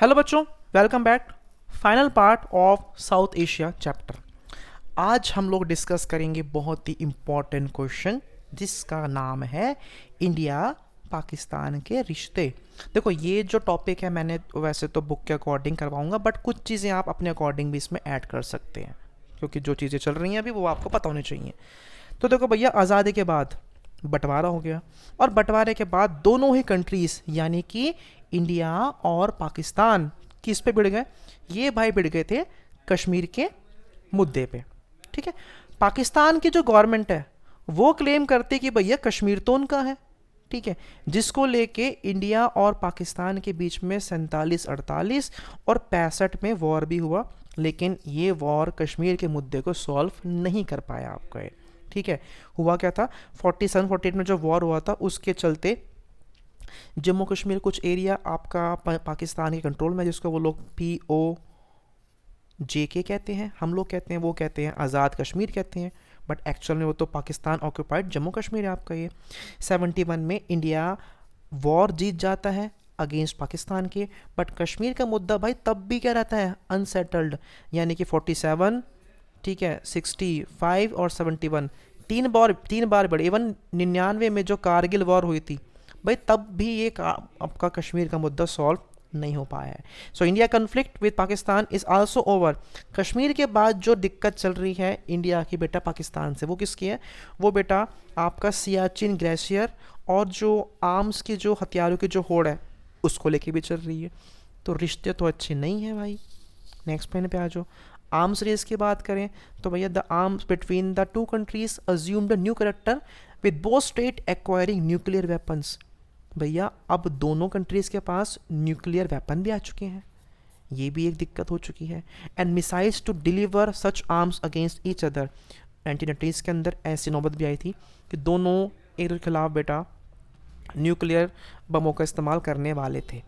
Hello बच्चों, welcome back. Final part of south Asia chapter. आज हम लोग डिस्कस करेंगे बहुत ही इम्पोर्टेंट क्वेश्चन जिसका नाम है इंडिया पाकिस्तान के रिश्ते। देखो, ये जो टॉपिक है मैंने वैसे तो बुक के अकॉर्डिंग करवाऊंगा, बट कुछ चीज़ें आप अपने अकॉर्डिंग भी इसमें ऐड कर सकते हैं, क्योंकि जो चीज़ें चल रही हैं अभी वो आपको पता होनी चाहिए। तो देखो भैया, आज़ादी के बाद बंटवारा हो गया, और बंटवारे के बाद दोनों ही कंट्रीज़ यानी कि इंडिया और पाकिस्तान किस पे भिड़ गए? ये भाई भिड़ गए थे कश्मीर के मुद्दे पे। ठीक है। पाकिस्तान की जो गवर्नमेंट है वो क्लेम करती कि भैया कश्मीर तो उनका है। ठीक है। जिसको लेके इंडिया और पाकिस्तान के बीच में 47-48 और 65 में वॉर भी हुआ, लेकिन ये वॉर कश्मीर के मुद्दे को सॉल्व नहीं कर पाया आपका ये। ठीक है। हुआ क्या था, 47-48 में जो वॉर हुआ था उसके चलते जम्मू कश्मीर कुछ एरिया आपका पाकिस्तान के कंट्रोल में, जिसको वो लोग POJK कहते हैं, हम लोग कहते हैं, वो कहते हैं आज़ाद कश्मीर कहते हैं, बट एक्चुअल में वो तो पाकिस्तान ऑक्यूपाइड जम्मू कश्मीर है आपका ये। 71 में इंडिया वॉर जीत जाता है अगेंस्ट पाकिस्तान के, बट कश्मीर का मुद्दा भाई तब भी क्या रहता है, अनसेटल्ड। यानी कि 47, ठीक है, 65 और 71 तीन बार बढ़े। इवन 99 में जो कारगिल वॉर हुई थी भाई, तब भी ये आपका कश्मीर का मुद्दा सॉल्व नहीं हो पाया है। So India conflict with Pakistan is also over. Kashmir के बाद जो दिक्कत चल रही है इंडिया की बेटा पाकिस्तान से, वो किसकी है? वो बेटा आपका सियाचिन ग्लेशियर और जो आर्म्स की जो हथियारों की जो होड़ है उसको लेके भी चल रही है। तो रिश्ते तो अच्छे नहीं हैं भाई। नेक्स्ट पॉइंट पे आ जाओ। आर्म्स रेस की बात करें तो भैया the arms between the two countries assumed new character with both state acquiring nuclear weapons. भैया अब दोनों कंट्रीज के पास न्यूक्लियर वेपन भी आ चुके हैं, ये भी एक दिक्कत हो चुकी है। And missiles to deliver such arms against each other. 1990s के अंदर ऐसी नौबत भी आई थी कि दोनों एक दूसरे के खिलाफ बेटा न्यूक्लियर बमों का इस्तेमाल करने वाले थे।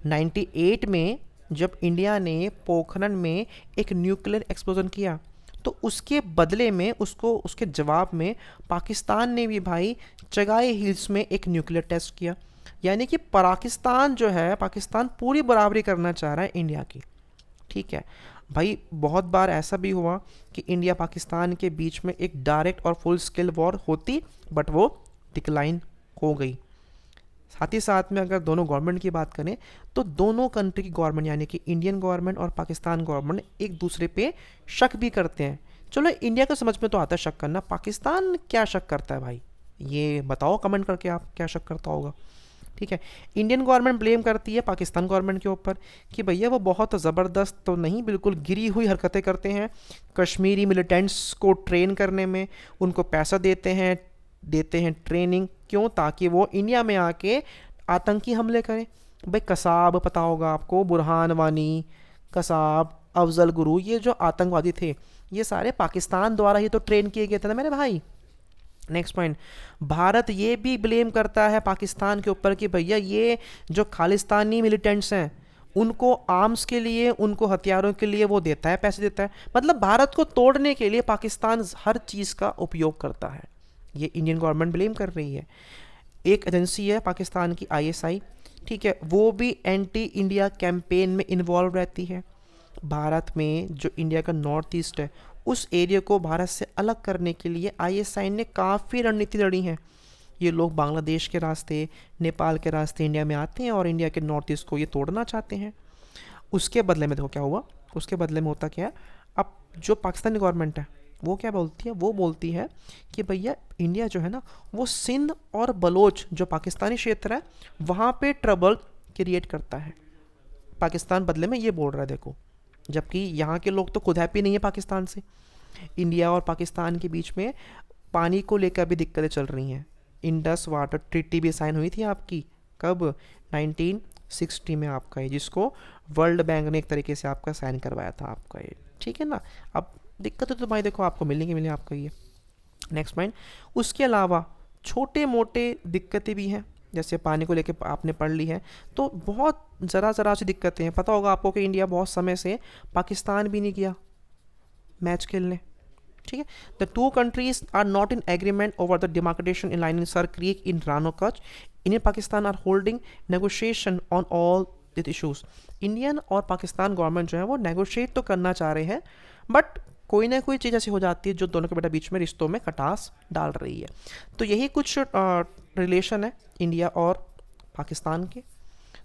98 में जब इंडिया ने पोखरण में एक न्यूक्लियर एक्सप्लोजन किया, तो उसके बदले में उसके जवाब में पाकिस्तान ने भी भाई चगाई हिल्स में एक न्यूक्लियर टेस्ट किया। यानी कि पाकिस्तान जो है, पाकिस्तान पूरी बराबरी करना चाह रहा है इंडिया की। ठीक है भाई, बहुत बार ऐसा भी हुआ कि इंडिया पाकिस्तान के बीच में एक डायरेक्ट और फुल स्केल वॉर होती, बट वो डिक्लाइन हो गई। साथ ही साथ में अगर दोनों गवर्नमेंट की बात करें तो दोनों कंट्री की गवर्नमेंट यानी कि इंडियन गवर्नमेंट और पाकिस्तान गवर्नमेंट एक दूसरे पे शक भी करते हैं। चलो, इंडिया को समझ में तो आता है शक करना, पाकिस्तान क्या शक करता है भाई? ये बताओ कमेंट करके, आप क्या शक करता होगा? ठीक है। इंडियन गवर्नमेंट ब्लेम करती है पाकिस्तान गवर्नमेंट के ऊपर कि भैया वो बहुत ज़बरदस्त तो नहीं, बिल्कुल गिरी हुई हरकतें करते हैं कश्मीरी मिलिटेंट्स को ट्रेन करने में। उनको पैसा देते हैं ट्रेनिंग, क्यों? ताकि वो इंडिया में आके आतंकी हमले करें। भाई कसाब पता होगा आपको, बुरहान वानी, कसाब, अफजल गुरु, ये जो आतंकवादी थे ये सारे पाकिस्तान द्वारा ही तो ट्रेन किए गए थे ना मेरे भाई। नेक्स्ट पॉइंट, भारत ये भी ब्लेम करता है पाकिस्तान के ऊपर कि भैया ये जो खालिस्तानी मिलिटेंट्स हैं उनको आर्म्स के लिए, उनको हथियारों के लिए वो देता है, पैसे देता है। मतलब भारत को तोड़ने के लिए पाकिस्तान हर चीज़ का उपयोग करता है, ये इंडियन गवर्नमेंट ब्लेम कर रही है। एक एजेंसी है पाकिस्तान की ISI, ठीक है, वो भी एंटी इंडिया कैंपेन में इन्वॉल्व रहती है। भारत में जो इंडिया का नॉर्थ ईस्ट है उस एरिया को भारत से अलग करने के लिए ISI ने काफ़ी रणनीति लड़ी है। ये लोग बांग्लादेश के रास्ते, नेपाल के रास्ते इंडिया में आते हैं और इंडिया के नॉर्थ ईस्ट को ये तोड़ना चाहते हैं। उसके बदले में देखो क्या हुआ, उसके बदले में होता क्या है, अब जो पाकिस्तानी गवर्नमेंट है वो क्या बोलती है, वो बोलती है कि भैया इंडिया जो है ना वो सिंध और बलोच जो पाकिस्तानी क्षेत्र है वहाँ पे ट्रबल क्रिएट करता है। पाकिस्तान बदले में ये बोल रहा है देखो, जबकि यहाँ के लोग तो खुद हैप्पी नहीं है पाकिस्तान से। इंडिया और पाकिस्तान के बीच में पानी को लेकर भी दिक्कतें चल रही हैं। इंडस वाटर ट्रीटी भी साइन हुई थी आपकी, कब? 1960 में आपका ये, जिसको वर्ल्ड बैंक ने एक तरीके से आपका साइन करवाया था आपका ये। ठीक है ना। अब दिक्कतें तो भाई देखो आपको मिलेंगे आपका ये। नेक्स्ट पॉइंट, उसके अलावा छोटे मोटे दिक्कतें भी हैं, जैसे पानी को लेके आपने पढ़ ली है, तो बहुत ज़रा सी दिक्कतें हैं। पता होगा आपको कि इंडिया बहुत समय से पाकिस्तान भी नहीं गया मैच खेलने। ठीक है। The two countries are not in agreement over the demarcation in line in Sir Creek in Rann of Kutch. India Pakistan are holding negotiation on all this issues. Indian और पाकिस्तान गवर्नमेंट जो है वो नेगोशिएट तो करना चाह रहे हैं, बट कोई ना कोई चीज़ ऐसी हो जाती है जो दोनों के बीच में रिश्तों में खटास डाल रही है। तो यही कुछ रिलेशन है इंडिया और पाकिस्तान के।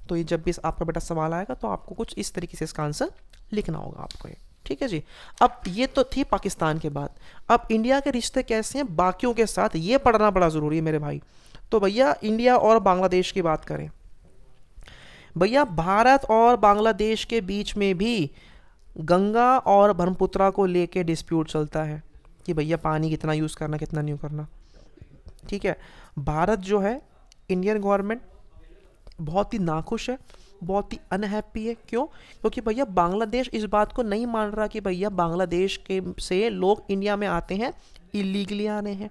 तो ये जब भी आपका बेटा सवाल आएगा तो आपको कुछ इस तरीके से इसका आंसर लिखना होगा आपको ये, ठीक है जी। अब ये तो थी पाकिस्तान के बाद, अब इंडिया के रिश्ते कैसे हैं बाकियों के साथ, ये पढ़ना बड़ा ज़रूरी है मेरे भाई। तो भैया इंडिया और बांग्लादेश की बात करें, भैया भारत और बांग्लादेश के बीच में भी गंगा और ब्रह्मपुत्रा को लेके डिस्प्यूट चलता है कि भैया पानी कितना यूज़ करना कितना नहीं करना, ठीक है। भारत जो है, इंडियन गवर्नमेंट बहुत ही नाखुश है, बहुत ही अनहैप्पी है। क्यों? क्योंकि भैया बांग्लादेश इस बात को नहीं मान रहा कि भैया बांग्लादेश के से लोग इंडिया में आते हैं, इलीगली आ रहे हैं,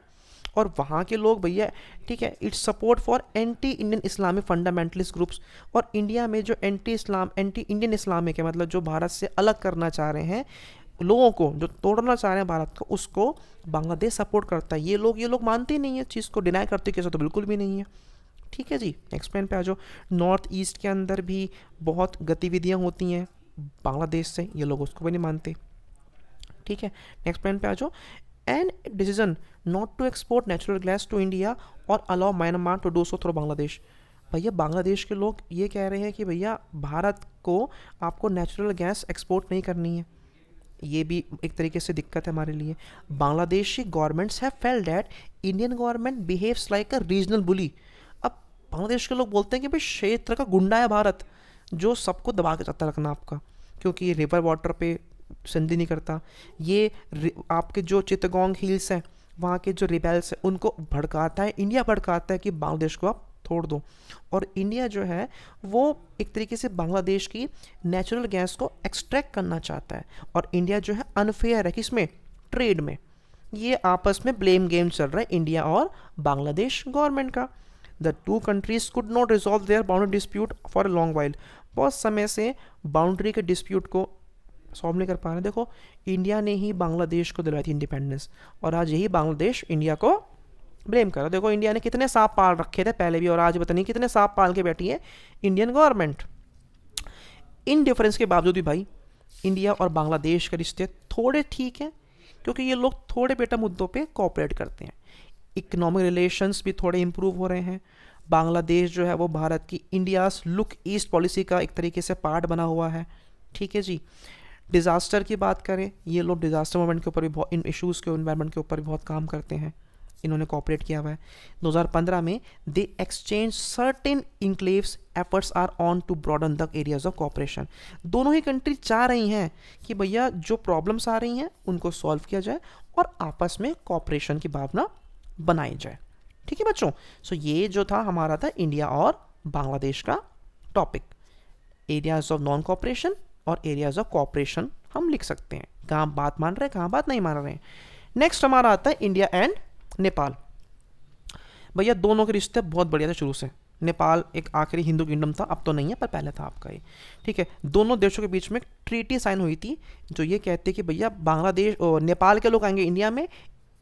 और वहाँ के लोग भैया, ठीक है, it's support for anti Indian Islamic fundamentalist groups. और इंडिया में जो एंटी इंडियन इस्लामिक है, मतलब जो भारत से अलग करना चाह रहे हैं लोगों को, जो तोड़ना चाह रहे हैं भारत को, उसको बांग्लादेश सपोर्ट करता है। ये लोग मानते ही नहीं है चीज़ को, डिनाई करते कैसे, तो बिल्कुल भी नहीं है, ठीक है जी। नेक्स्ट पॉइंट पे आ जाओ। नॉर्थ ईस्ट के अंदर भी बहुत गतिविधियां होती हैं बांग्लादेश से, ये लोग उसको भी नहीं मानते, ठीक है। नेक्स्ट पॉइंट पे आ जाओ। And decision not to export natural gas to India और allow Myanmar to do so through Bangladesh. भैया बांग्लादेश के लोग ये कह रहे हैं कि भैया भारत को आपको नेचुरल गैस एक्सपोर्ट नहीं करनी है, ये भी एक तरीके से दिक्कत है हमारे लिए। Bangladeshi governments have felt that Indian government behaves like a regional bully. अब बांग्लादेश के लोग बोलते हैं कि भाई क्षेत्र का गुंडा है भारत, जो सबको दबा के चाहता रखना आपका, क्योंकि ये रिवर वाटर पे संधि नहीं करता। ये आपके जो चित्तगोंग हिल्स हैं, वहाँ के जो रिबेल्स हैं, उनको भड़काता है, इंडिया भड़काता है कि बांग्लादेश को आप छोड़ दो। और इंडिया जो है वो एक तरीके से बांग्लादेश की नेचुरल गैस को एक्सट्रैक्ट करना चाहता है, और इंडिया जो है अनफेयर है किसमें, ट्रेड में। ये आपस में ब्लेम गेम चल रहा है इंडिया और बांग्लादेश गवर्नमेंट का। The two countries could not resolve their boundary dispute for a long while. बहुत समय से बाउंड्री के डिस्प्यूट को सॉल्व नहीं कर पा रहे। देखो इंडिया ने ही बांग्लादेश को दिलाई थी इंडिपेंडेंस, और आज यही बांग्लादेश इंडिया को ब्लेम कर रहा है। देखो इंडिया ने कितने सांप पाल रखे थे पहले भी, और आज पता नहीं कितने सांप पाल के बैठी है इंडियन गवर्नमेंट। इन डिफरेंस के बावजूद भी भाई इंडिया और बांग्लादेश के रिश्ते थोड़े ठीक हैं, क्योंकि ये लोग थोड़े बेटा मुद्दों पे कोऑपरेट करते हैं। इकोनॉमिक रिलेशंस भी थोड़े इंप्रूव हो रहे हैं। बांग्लादेश जो है वो भारत की इंडियाज लुक ईस्ट पॉलिसी का एक तरीके से पार्ट बना हुआ है, ठीक है जी। डिज़ास्टर की बात करें, ये लोग डिज़ास्टर मूवमेंट के ऊपर भी बहुत, इन इश्यूज़ के एनवायरनमेंट के ऊपर भी बहुत काम करते हैं, इन्होंने कोऑपरेट किया हुआ है। 2015 में they exchange certain enclaves, efforts are on to broaden the areas of cooperation. दोनों ही कंट्री चाह रही हैं कि भैया जो प्रॉब्लम्स आ रही हैं उनको सॉल्व किया जाए और आपस में कोऑपरेशन की भावना बनाई जाए, ठीक है बच्चों। सो ये जो था हमारा था इंडिया और बांग्लादेश का topic. Areas of non cooperation और एरियाज ऑफ कोऑपरेशन हम लिख सकते हैं, कहाँ बात मान रहे हैं कहाँ बात नहीं मान रहे हैं। नेक्स्ट हमारा आता है इंडिया एंड नेपाल। भैया दोनों के रिश्ते बहुत बढ़िया थे शुरू से। नेपाल एक आखिरी हिंदू किंगडम था, अब तो नहीं है पर पहले था आपका ये, ठीक है। दोनों देशों के बीच में ट्रीटी साइन हुई थी जो ये कहते कि भैया बांग्लादेश और नेपाल के लोग आएंगे इंडिया में,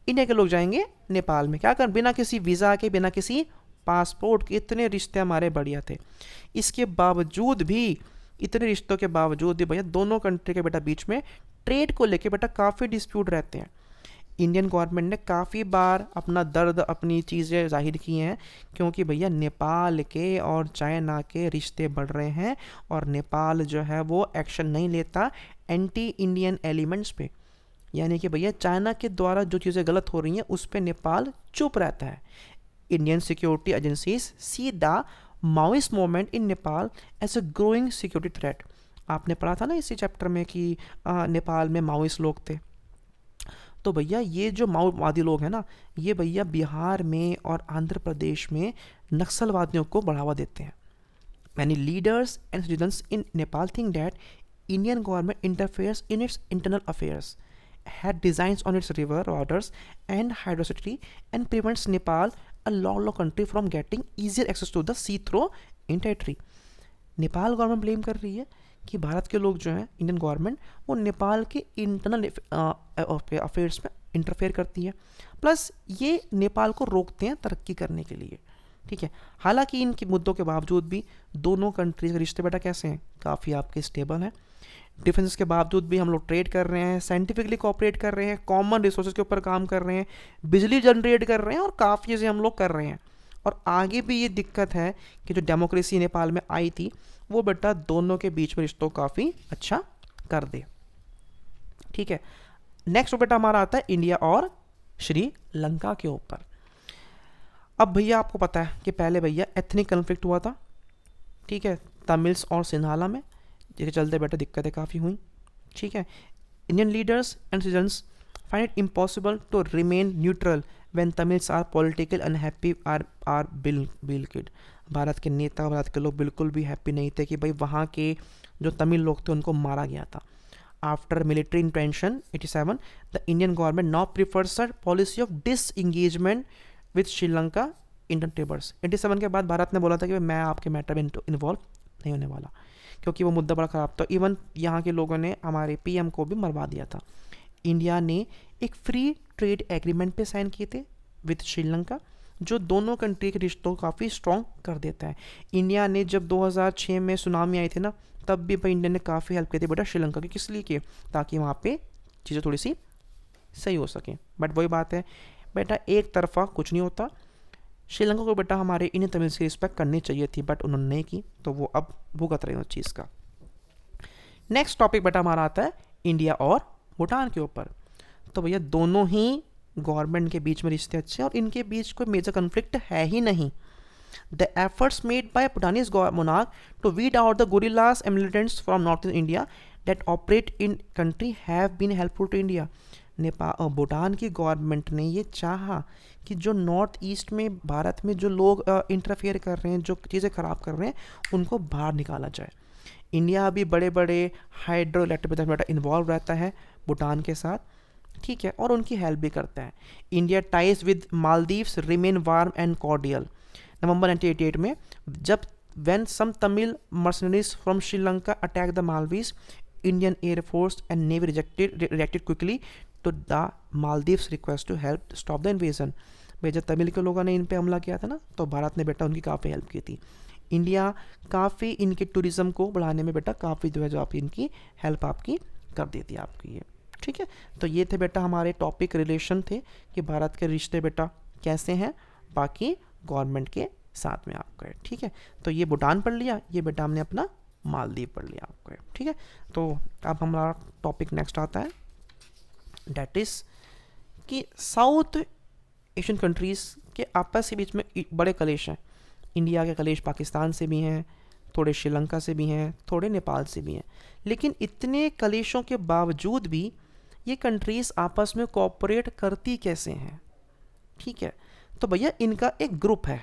इंडिया के लोग जाएंगे नेपाल में, क्या कर, बिना किसी वीज़ा के, बिना किसी पासपोर्ट के। इतने रिश्ते हमारे बढ़िया थे। इसके बावजूद भी, इतने रिश्तों के बावजूद भी भैया दोनों कंट्री के बेटा बीच में ट्रेड को लेके बेटा काफ़ी डिस्प्यूट रहते हैं। इंडियन गवर्नमेंट ने काफ़ी बार अपना दर्द, अपनी चीज़ें जाहिर की हैं, क्योंकि भैया नेपाल के और चाइना के रिश्ते बढ़ रहे हैं, और नेपाल जो है वो एक्शन नहीं लेता एंटी इंडियन एलिमेंट्स पे। यानी कि भैया चाइना के द्वारा जो चीज़ें गलत हो रही हैं उस पर नेपाल चुप रहता है। Indian security agencies see the Maoist movement in Nepal as a growing security threat. आपने पढ़ा था ना इसी चैप्टर में कि नेपाल में माओइस्ट लोग थे। तो भैया ये जो माओवादी लोग हैं ना, ये भैया बिहार में और आंध्र प्रदेश में नक्सलवादियों को बढ़ावा देते हैं। Many leaders and citizens in Nepal think that Indian government interferes in its internal affairs, had designs on its river waters and hydrocity and prevents Nepal, a landlocked country, from getting easier access to the sea through in territory। Nepal government blame कर रही है कि भारत के लोग जो हैं, Indian government, वो नेपाल के इंटरनल अफेयर्स में इंटरफेयर करती है, प्लस ये नेपाल को रोकते हैं तरक्की करने के लिए, ठीक है। हालांकि इन मुद्दों के बावजूद भी दोनों कंट्रीज के रिश्ते बेटा कैसे हैं, काफ़ी आपके स्टेबल हैं। डिफरेंसेस के बावजूद भी हम लोग ट्रेड कर रहे हैं, साइंटिफिकली कोऑपरेट कर रहे हैं, कॉमन रिसोर्सेज के ऊपर काम कर रहे हैं, बिजली जनरेट कर रहे हैं और काफ़ी चीज़ें हम लोग कर रहे हैं। और आगे भी ये दिक्कत है कि जो डेमोक्रेसी नेपाल में आई थी वो बेटा दोनों के बीच में रिश्तों काफ़ी अच्छा कर दे। ठीक है। नेक्स्ट बेटा हमारा आता है इंडिया और श्रीलंका के ऊपर। अब भैया आपको पता है कि पहले भैया एथनिक कन्फ्लिक्ट हुआ था, ठीक है, तमिल्स और सिन्हाला में, जिसके चलते बेटा दिक्कतें काफ़ी हुई। ठीक है। Indian leaders and citizens find it impossible to remain neutral when Tamils are political unhappy or बिल किड। भारत के नेता, भारत के लोग बिल्कुल भी हैप्पी नहीं थे कि भाई वहाँ के जो तमिल लोग थे उनको मारा गया था। After military intervention 87 the Indian government now prefers a policy of disengagement with Sri Lanka Indian टेबर्स। 87 के बाद भारत ने बोला था कि मैं आपके मैटर में इन्वॉल्व नहीं होने वाला, क्योंकि वो मुद्दा बड़ा ख़राब था। इवन यहाँ के लोगों ने हमारे पीएम को भी मरवा दिया था। इंडिया ने एक फ्री ट्रेड एग्रीमेंट पे साइन किए थे विद श्रीलंका, जो दोनों कंट्री के रिश्तों को काफ़ी स्ट्रॉन्ग कर देता है। इंडिया ने जब 2006 में सुनामी आई थी ना, तब भी भाई इंडिया ने काफ़ी हेल्प की थी बेटा श्रीलंका की। किस लिए की? ताकि वहाँ पे चीज़ें थोड़ी सी सही हो सकें। बट वही बात है बेटा, एक तरफा कुछ नहीं होता। श्रीलंका को बेटा हमारे इंडियन तमिल की रिस्पेक्ट करनी चाहिए थी, बट उन्होंने नहीं की, तो वो अब भुगत रहे हैं उस चीज़ का। नेक्स्ट टॉपिक बेटा हमारा आता है इंडिया और भूटान के ऊपर। तो भैया दोनों ही गवर्नमेंट के बीच में रिश्ते अच्छे हैं और इनके बीच कोई मेजर कन्फ्लिक्ट है ही नहीं। The efforts made by भूटानीज monarch to weed out the guerrillas and militants from northern India that operate in country have been helpful to India. Nepal Bhutan की गवर्नमेंट ने ये चाहा कि जो नॉर्थ ईस्ट में भारत में जो लोग इंटरफेयर कर रहे हैं, जो चीज़ें ख़राब कर रहे हैं, उनको बाहर निकाला जाए। इंडिया अभी बड़े बड़े हाइड्रो इलेक्ट्रिक प्रोजेक्ट में इन्वॉल्व रहता है भूटान के साथ, ठीक है, और उनकी हेल्प भी करता है। India ties with Maldives remain warm and cordial. नवंबर 1988 में जब when some Tamil mercenaries from Sri Lanka attacked the Maldives, Indian Air Force and Navy reacted quickly to the Maldives request to help stop the invasion. भाई जब तमिल के लोगों ने इन पे हमला किया था ना, तो भारत ने बेटा उनकी काफ़ी हेल्प की थी। इंडिया काफ़ी इनके टूरिज़्म को बढ़ाने में बेटा काफ़ी जो है जो आप इनकी हेल्प आपकी कर देती है आपकी ये, ठीक है। तो ये थे बेटा हमारे टॉपिक रिलेशन थे कि भारत के रिश्ते बेटा कैसे हैं बाकी गवर्नमेंट के साथ में आपका, ठीक है। तो ये भूटान पढ़ लिया, ये बेटा हमने अपना मालदीव पढ़ लिया आपका, ठीक है। तो अब हमारा टॉपिक नेक्स्ट आता है, डेट इज़ कि साउथ एशियन कंट्रीज़ के आपस के बीच में बड़े कलेश हैं। इंडिया के कलेश पाकिस्तान से भी हैं, थोड़े श्रीलंका से भी हैं, थोड़े नेपाल से भी हैं। लेकिन इतने कलेशों के बावजूद भी ये कंट्रीज़ आपस में कोऑपरेट करती कैसे हैं, ठीक है। तो भैया इनका एक ग्रुप है,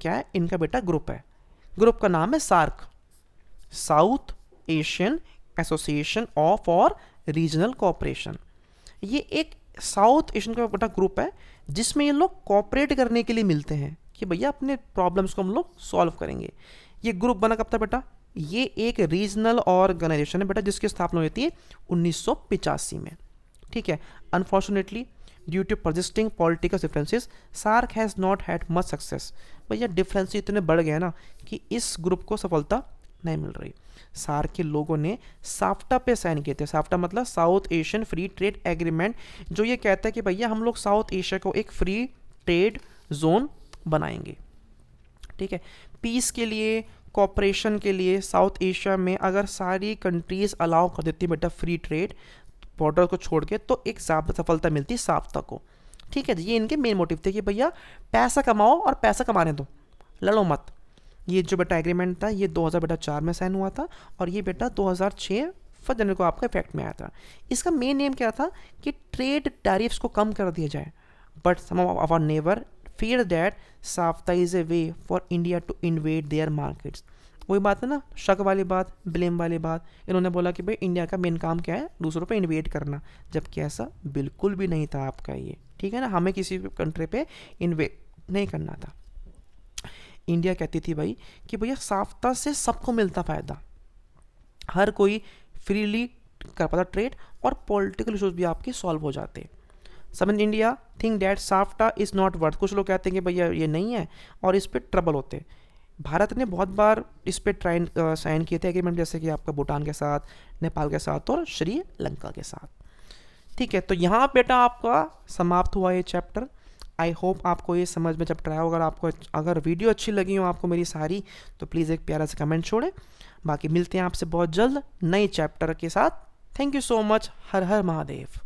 क्या है इनका बेटा ग्रुप है, ग्रुप का नाम है SAARC, south Asian association of और रीजनल कोऑपरेशन। ये एक साउथ एशियन का बेटा ग्रुप है जिसमें ये लोग कोऑपरेट करने के लिए मिलते हैं कि भैया अपने प्रॉब्लम्स को हम लोग सॉल्व करेंगे। ये ग्रुप बना कब था बेटा? ये एक रीजनल ऑर्गेनाइजेशन है बेटा जिसकी स्थापना हुई थी 1985 में, ठीक है। Unfortunately due to persisting political differences SAARC has not had much success. भैया डिफरेंस इतने बढ़ गए ना कि इस ग्रुप को सफलता नहीं मिल रही। सार्क के लोगों ने साफ्टा पे साइन किए थे। साफ्टा मतलब south Asian free trade agreement, जो ये कहता है कि भैया हम लोग साउथ एशिया को एक फ्री ट्रेड जोन बनाएंगे, ठीक है। पीस के लिए, कॉपरेशन के लिए साउथ एशिया में अगर सारी कंट्रीज़ अलाउ कर देती बेटा फ्री ट्रेड बॉर्डर को छोड़ के, तो एक सफलता मिलती साफ्ता को, ठीक है। ये इनके मेन मोटिव थे कि भैया पैसा कमाओ और पैसा कमाने दो, लड़ो मत। ये जो बेटा एग्रीमेंट था ये 2004 में साइन हुआ था और ये बेटा 2006 1 जनवरी को आपका इफेक्ट में आया था। इसका मेन एम क्या था कि ट्रेड टैरिफ्स को कम कर दिया जाए। But some of our neighbour fear that SAFTA is a way for India to invade their markets। वही बात है ना, शक वाली बात, ब्लेम वाली बात। इन्होंने बोला कि भाई इंडिया का मेन काम क्या है, दूसरों पे इन्वेड करना, जबकि ऐसा बिल्कुल भी नहीं था आपका ये, ठीक है ना। हमें किसी कंट्री पे इन्वेड नहीं करना था। इंडिया कहती थी भाई कि भैया साफ्ता से सबको मिलता फ़ायदा, हर कोई फ्रीली कर पाता ट्रेड और पॉलिटिकल इशूज़ भी आपके सॉल्व हो जाते। सब in India think that SAFTA is not worth, कुछ लोग कहते हैं कि भैया ये नहीं है और इस पर ट्रबल होते हैं। भारत ने बहुत बार इस पर ट्राइन साइन किए थे एग्रीमेंट, जैसे कि आपका भूटान के साथ, नेपाल के साथ और श्रीलंका के साथ। ठीक है, तो यहाँ बेटा आपका समाप्त हुआ ये चैप्टर। आई होप आपको ये समझ में जब ट्राई हो, अगर वीडियो अच्छी लगी हो आपको मेरी सारी, तो प्लीज़ एक प्यारा सा कमेंट छोड़े। बाकी मिलते हैं आपसे बहुत जल्द नए चैप्टर के साथ। Thank you so much. Her her Mahadev.